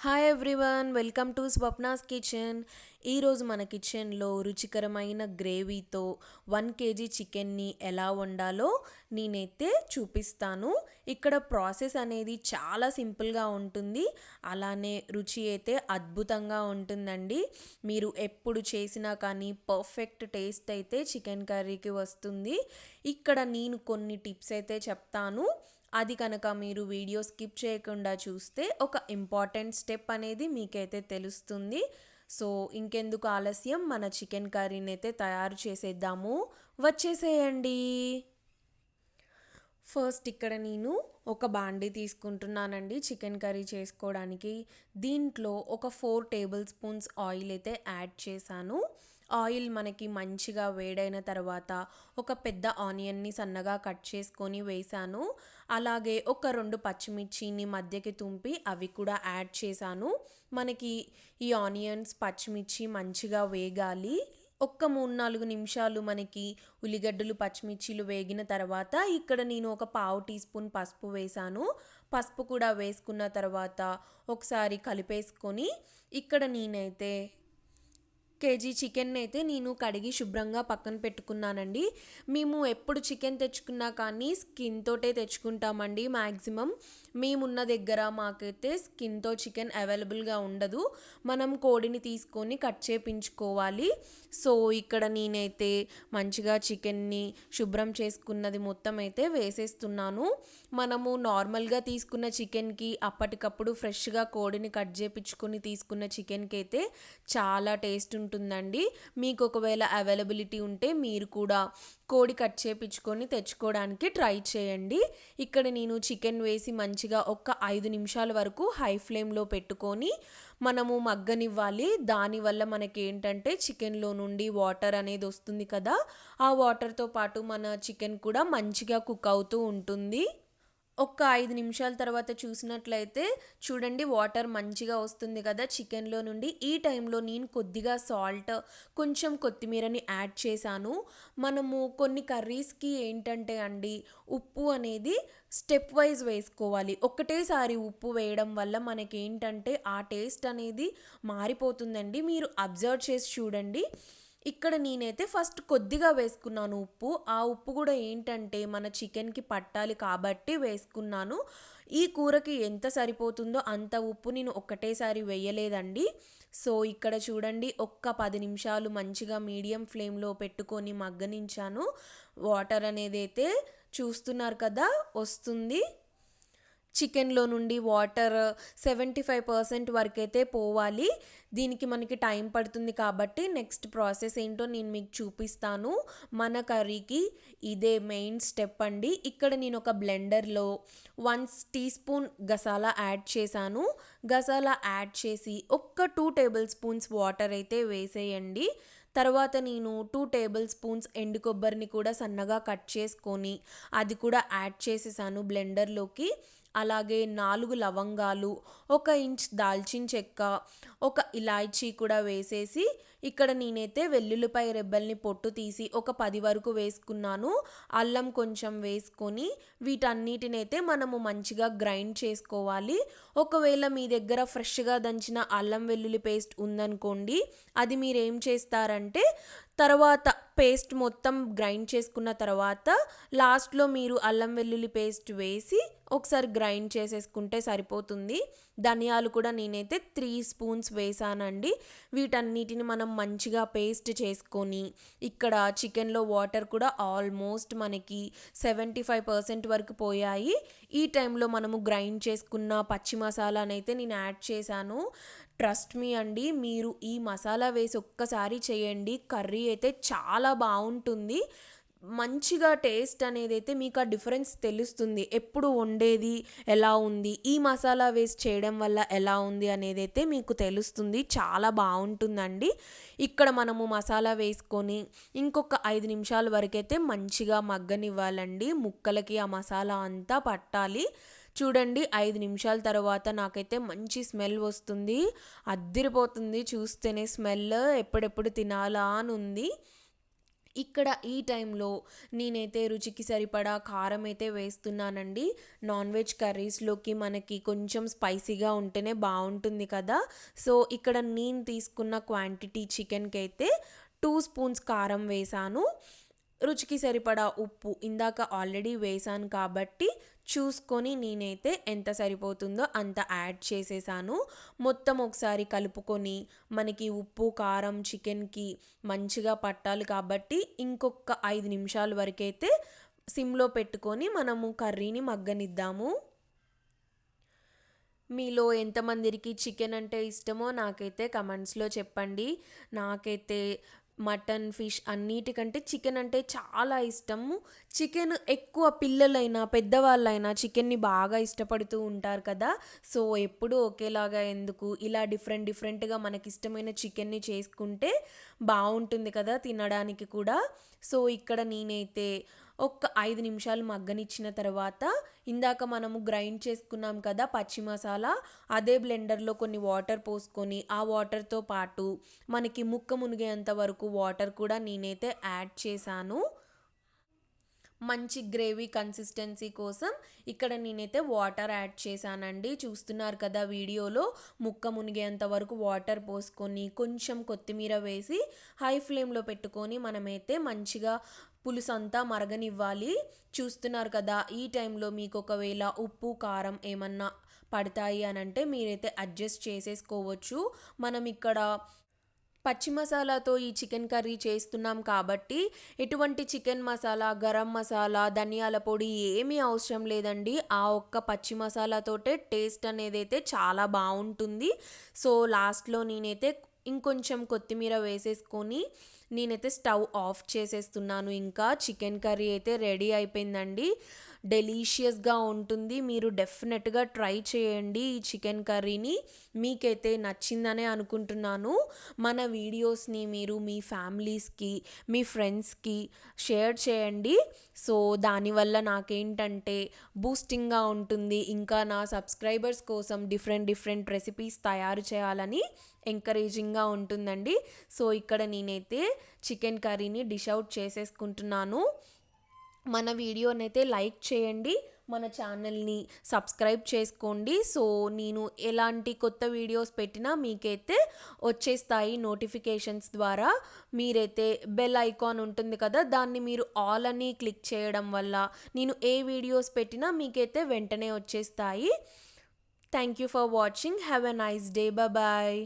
Hi everyone, welcome to Swapna's kitchen. ఈరోజు మన కిచెన్లో రుచికరమైన గ్రేవీతో 1 kg చికెన్ని ఎలా వండాలో నేనైతే చూపిస్తాను. ఇక్కడ ప్రాసెస్ అనేది చాలా సింపుల్గా ఉంటుంది, అలానే రుచి అయితే అద్భుతంగా ఉంటుందండి. మీరు ఎప్పుడు చేసినా కానీ పర్ఫెక్ట్ టేస్ట్ అయితే చికెన్ కర్రీకి వస్తుంది. ఇక్కడ నేను కొన్ని టిప్స్ అయితే చెప్తాను. అది కనుక మీరు వీడియో స్కిప్ చేయకుండా చూస్తే ఒక ఇంపార్టెంట్ స్టెప్ అనేది మీకైతే తెలుస్తుంది. సో ఇంకెందుకు ఆలస్యం, మన చికెన్ కర్రీని అయితే తయారు చేసేద్దాము. వచ్చేసేయండి. ఫస్ట్ ఇక్కడ నేను ఒక బాండీ తీసుకుంటున్నానండి చికెన్ కర్రీ చేసుకోవడానికి. దీంట్లో ఒక 4 టేబుల్ స్పూన్స్ ఆయిల్ అయితే యాడ్ చేశాను. ఆయిల్ మనకి మంచిగా వేడైన తర్వాత ఒక పెద్ద ఆనియన్ని సన్నగా కట్ చేసుకొని వేసాను. అలాగే ఒక 2 పచ్చిమిర్చిని మధ్యకి తుంపి అవి కూడా యాడ్ చేశాను. మనకి ఈ ఆనియన్స్ పచ్చిమిర్చి మంచిగా వేగాలి. ఒక్క 3-4 నిమిషాలు మనకి ఉల్లిగడ్డలు పచ్చిమిర్చిలు వేగిన తర్వాత ఇక్కడ నేను ఒక పావు టీ స్పూన్ పసుపు వేసాను. పసుపు కూడా వేసుకున్న తర్వాత ఒకసారి కలిపేసుకొని ఇక్కడ నేనైతే కేజీ చికెన్ అయితే నేను కడిగి శుభ్రంగా పక్కన పెట్టుకున్నానండి. మేము ఎప్పుడు చికెన్ తెచ్చుకున్నా కానీ స్కిన్ తోటే తెచ్చుకుంటామండి. మ్యాక్సిమం మేమున్న దగ్గర మాకైతే స్కిన్తో చికెన్ అవైలబుల్గా ఉండదు. మనం కోడిని తీసుకొని కట్ చేపించుకోవాలి. సో ఇక్కడ నేనైతే మంచిగా చికెన్ని శుభ్రం చేసుకున్నది మొత్తం అయితే వేసేస్తున్నాను. మనము నార్మల్గా తీసుకున్న చికెన్కి అప్పటికప్పుడు ఫ్రెష్గా కోడిని కట్ చేపించుకొని తీసుకున్న చికెన్కి అయితే చాలా టేస్ట్ ఉంటుందండి. మీకు ఒకవేళ అవైలబిలిటీ ఉంటే మీరు కూడా కోడి కట్ చేపించుకొని తెచ్చుకోవడానికి ట్రై చేయండి. ఇక్కడ నేను చికెన్ వేసి మంచిగా ఒక 5 నిమిషాల వరకు హై ఫ్లేమ్లో పెట్టుకొని మనము మగ్గనివ్వాలి. దానివల్ల మనకి ఏంటంటే చికెన్లో నుండి వాటర్ అనేది వస్తుంది కదా, ఆ వాటర్తో పాటు మన చికెన్ కూడా మంచిగా కుక్ అవుతూ ఉంటుంది. ఒక 5 నిమిషాల తర్వాత చూసినట్లయితే చూడండి, వాటర్ మంచిగా వస్తుంది కదా చికెన్లో నుండి. ఈ టైంలో నేను కొద్దిగా సాల్ట్, కొంచెం కొత్తిమీరని యాడ్ చేశాను. మనము కొన్ని కర్రీస్కి ఏంటంటే అండి, ఉప్పు అనేది స్టెప్ వైజ్ వేసుకోవాలి. ఒకటేసారి ఉప్పు వేయడం వల్ల మనకి ఏంటంటే ఆ టేస్ట్ అనేది మారిపోతుందండి. మీరు అబ్జర్వ్ చేసి చూడండి. ఇక్కడ నేనైతే ఫస్ట్ కొద్దిగా వేసుకున్నాను ఉప్పు. ఆ ఉప్పు కూడా ఏంటంటే మన చికెన్కి పట్టాలి కాబట్టి వేసుకున్నాను. ఈ కూరకి ఎంత సరిపోతుందో అంత ఉప్పు నేను ఒకటేసారి వేయలేదండి. సో ఇక్కడ చూడండి, ఒక్క 10 నిమిషాలు మంచిగా మీడియం ఫ్లేమ్లో పెట్టుకొని మగ్గనించాను. వాటర్ అనేది అయితే చూస్తున్నారు కదా వస్తుంది. చికెన్లో నుండి వాటర్ 75% వరకు అయితే పోవాలి. దీనికి మనకి టైం పడుతుంది కాబట్టి నెక్స్ట్ ప్రాసెస్ ఏంటో నేను మీకు చూపిస్తాను. మన కర్రీకి ఇదే మెయిన్ స్టెప్ అండి. ఇక్కడ నేను ఒక బ్లెండర్లో 1 టీ స్పూన్ గసాలా యాడ్ చేశాను. గసాలా యాడ్ చేసి ఒక్క 2 టేబుల్ స్పూన్స్ వాటర్ అయితే వేసేయండి. తర్వాత నేను 2 టేబుల్ స్పూన్స్ ఎండు కొబ్బరిని కూడా సన్నగా కట్ చేసుకొని అది కూడా యాడ్ చేసేసాను బ్లెండర్లోకి. అలాగే 4 లవంగాలు, 1 ఇంచ్ దాల్చిన చెక్క, ఒక ఇలాచీ కూడా వేసేసి ఇక్కడ నేనైతే వెల్లుల్లిపాయ రెబ్బల్ని పొట్టు తీసి ఒక 10 వరకు వేసుకున్నాను. అల్లం కొంచెం వేసుకొని వీటన్నిటినైతే మనము మంచిగా గ్రైండ్ చేసుకోవాలి. ఒకవేళ మీ దగ్గర ఫ్రెష్గా దంచిన అల్లం వెల్లుల్లి పేస్ట్ ఉందనుకోండి, అది మీరు ఏం చేస్తారంటే తర్వాత పేస్ట్ మొత్తం గ్రైండ్ చేసుకున్న తర్వాత లాస్ట్లో మీరు అల్లం వెల్లుల్లి పేస్ట్ వేసి ఒకసారి గ్రైండ్ చేసేసుకుంటే సరిపోతుంది. ధనియాలు కూడా నేనైతే 3 స్పూన్స్ వేసానండి. వీటన్నిటిని మనం మంచిగా పేస్ట్ చేసుకొని ఇక్కడ చికెన్లో వాటర్ కూడా ఆల్మోస్ట్ మనకి 75% వరకు పోయాయి. ఈ టైంలో మనము గ్రైండ్ చేసుకున్న పచ్చి మసాలానైతే నేను యాడ్ చేశాను. ట్రస్ట్ మీ అండి, మీరు ఈ మసాలా వేసి ఒక్కసారి చేయండి, కర్రీ అయితే చాలా బాగుంటుంది. మంచిగా టేస్ట్ అనేది అయితే మీకు ఆ డిఫరెన్స్ తెలుస్తుంది. ఎప్పుడు వండేది ఎలా ఉంది, ఈ మసాలా వేసి చేయడం వల్ల ఎలా ఉంది అనేది అయితే మీకు తెలుస్తుంది. చాలా బాగుంటుందండి. ఇక్కడ మనము మసాలా వేసుకొని ఇంకొక 5 నిమిషాల వరకైతే మంచిగా మగ్గనివ్వాలండి. ముక్కలకి ఆ మసాలా అంతా పట్టాలి. చూడండి, 5 నిమిషాల తర్వాత నాకైతే మంచి స్మెల్ వస్తుంది. అద్దిరిపోతుంది చూస్తేనే స్మెల్, ఎప్పుడెప్పుడు తినాలా అని ఉంది. ఇక్కడ ఈ టైంలో నేనైతే రుచికి సరిపడా కారం అయితే వేస్తున్నానండి. నాన్ వెజ్ కర్రీస్లోకి మనకి కొంచెం స్పైసీగా ఉంటేనే బాగుంటుంది కదా. సో ఇక్కడ నేను తీసుకున్న క్వాంటిటీ చికెన్కి అయితే 2 స్పూన్స్ కారం వేసాను. రుచికి సరిపడా ఉప్పు ఇందాక ఆల్రెడీ వేసాను కాబట్టి చూసుకొని నేనైతే ఎంత సరిపోతుందో అంత యాడ్ చేసేసాను. మొత్తం ఒకసారి కలుపుకొని మనకి ఉప్పు కారం చికెన్కి మంచిగా పట్టాలి కాబట్టి ఇంకొక 5 నిమిషాల వరకైతే సిమ్లో పెట్టుకొని మనము కర్రీని మగ్గనిద్దాము. మీలో ఎంతమందికి చికెన్ అంటే ఇష్టమో నాకైతే కమెంట్స్లో చెప్పండి. నాకైతే మటన్ ఫిష్ అన్నిటికంటే చికెన్ అంటే చాలా ఇష్టము. చికెన్ ఎక్కువ పిల్లలైనా పెద్దవాళ్ళైనా చికెన్ని బాగా ఇష్టపడుతూ ఉంటారు కదా. సో ఎప్పుడూ ఒకేలాగా ఎందుకు, ఇలా డిఫరెంట్గా మనకి ఇష్టమైన చికెన్ని చేసుకుంటే బాగుంటుంది కదా తినడానికి కూడా. సో ఇక్కడ నేనైతే ఒక 5 నిమిషాలు మగ్గనిచ్చిన తర్వాత ఇందాక మనము గ్రైండ్ చేసుకున్నాం కదా పచ్చి మసాలా, అదే బ్లెండర్లో కొన్ని వాటర్ పోసుకొని ఆ వాటర్తో పాటు మనకి ముక్క మునిగేంత వరకు వాటర్ కూడా నేనైతే యాడ్ చేశాను. మంచి గ్రేవీ కన్సిస్టెన్సీ కోసం ఇక్కడ నేనైతే వాటర్ యాడ్ చేశానండి. చూస్తున్నారు కదా వీడియోలో, ముక్క మునిగేంత వరకు వాటర్ పోసుకొని కొంచెం కొత్తిమీర వేసి హై ఫ్లేమ్లో పెట్టుకొని మనమైతే మంచిగా పులుసు అంతా మరగనివ్వాలి. చూస్తున్నారు కదా, ఈ టైంలో మీకు ఒకవేళ ఉప్పు కారం ఏమన్నా పడతాయి అని అంటే మీరైతే అడ్జస్ట్ చేసేసుకోవచ్చు. మనం ఇక్కడ పచ్చి మసాలాతో ఈ చికెన్ కర్రీ చేస్తున్నాం కాబట్టి ఎటువంటి చికెన్ మసాలా, గరం మసాలా, ధనియాల పొడి ఏమీ అవసరం లేదండి. ఆ ఒక్క పచ్చి మసాలాతోటే టేస్ట్ అనేది అయితే చాలా బాగుంటుంది. సో లాస్ట్లో నేనైతే ఇంకొంచెం కొత్తిమీర వేసేసుకొని నేనైతే స్టవ్ ఆఫ్ చేసేస్తున్నాను. ఇంకా చికెన్ కర్రీ అయితే రెడీ అయిపోయిందండి. డెలీషియస్గా ఉంటుంది. మీరు డెఫినెట్గా ట్రై చేయండి ఈ చికెన్ కర్రీని. మీకైతే నచ్చిందనే అనుకుంటున్నాను. మన వీడియోస్ని మీరు మీ ఫ్యామిలీస్కి మీ ఫ్రెండ్స్కి షేర్ చేయండి. సో దానివల్ల నాకేంటంటే బూస్టింగ్గా ఉంటుంది. ఇంకా నా సబ్స్క్రైబర్స్ కోసం డిఫరెంట్ రెసిపీస్ తయారు చేయాలని ఎంకరేజింగ్గా ఉంటుందండి. సో ఇక్కడ నేనైతే చికెన్ కర్రీని డిష్ అవుట్ చేసేసుకుంటున్నాను. మన వీడియోనైతే లైక్ చేయండి, మన ఛానల్ని సబ్స్క్రైబ్ చేసుకోండి. సో నేను ఎలాంటి కొత్త వీడియోస్ పెట్టినా మీకైతే వచ్చేస్తాయి నోటిఫికేషన్స్ ద్వారా. మీరైతే బెల్ ఐకాన్ ఉంటుంది కదా, దాన్ని మీరు ఆల్ అని క్లిక్ చేయడం వల్ల నేను ఏ వీడియోస్ పెట్టినా మీకైతే వెంటనే వచ్చేస్తాయి. Thank you for watching. Have a nice day. Bye.